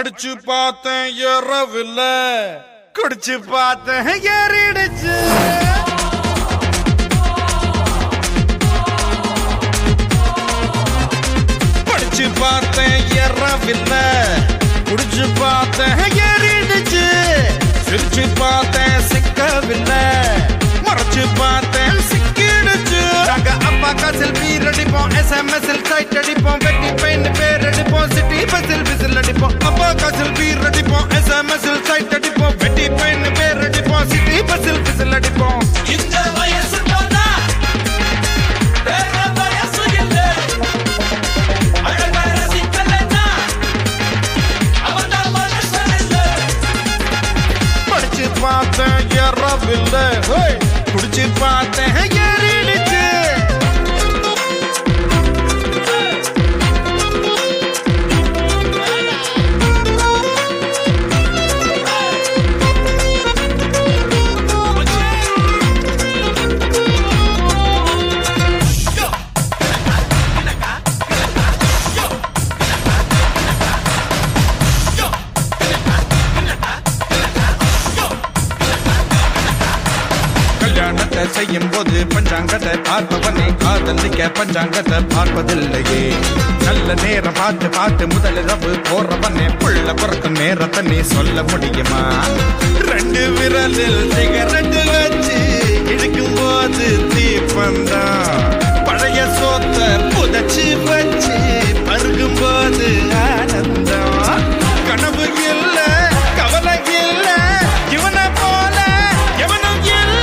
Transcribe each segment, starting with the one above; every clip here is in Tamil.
அடிச்சு பார்த்தேன் ஏறவில்ல, குடிச்சு பார்த்தேன் ஏறிடுச்சு. படிச்சு பார்த்தேன் ஏறவில்ல, குடிச்சு பார்த்தேன் ஏறிடுச்சு. சிரிச்சு பார்த்தேன் சிக்கவில்லை, மறைச்சு பார்த்தேன் சிக்கிடுச்சு. நாங்க அப்பா செல்ஃபி அடிப்போம், SMS சைட் அடிப்போம், வெட்டி பெயின் பேர் அடிப்போம், சிட்டி பஸ்ஸில் விசில் அடிப்போம். அப்பா செல்ஃபி அடிப்போம், SMS சைட் அடிப்போம், வெட்டி பெயின் பேர் அடிப்போம், சிட்டி பஸ்ஸில் விசில் அடிப்போம். இந்த வயசு போனா வேற வயசு இல்ல, அழகார சிக்கலனா அவன் மனுஷன் இல்ல. படிச்சு பார்த்தேன் ஏறவில்லை, குடிச்சு பார்த்தேன் ஏறிடுச்சு. செய்யும் போது பஞ்சாங்கத்தை பார்ப்பவனே காதலிக்க பஞ்சாங்கத்தை பார்ப்பதில்லையே. நல்ல நேரம் பார்த்து பார்த்து முதலிரவு போறவனே புள்ள பிறக்கும் நேரத்தை நீ சொல்ல முடியுமா? 2 விரலில் சிகரெட்டு வச்சு இழுக்கும் போது தீப்பந்தான், பழைய சோத்த புதைச்சு வச்சு பருகும் போது ஆனந்தம். கனவு இல்ல கவலை இல்ல, இவனை போல எவனும் இல்ல.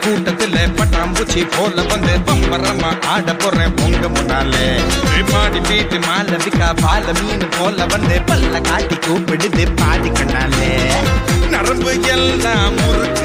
கூட்டத்துல பட்டாம்பூச்சி போல வந்து பம்பரமா ஆட போறேன் உங்க முன்னாலே. பாடி வீட்டு மாலவிக்கா பால மீன் போல வந்து பல்ல காட்டி கூப்பிடுது பாடி கண்ணாலே. நரம்பு எல்லாம் முறுக்கு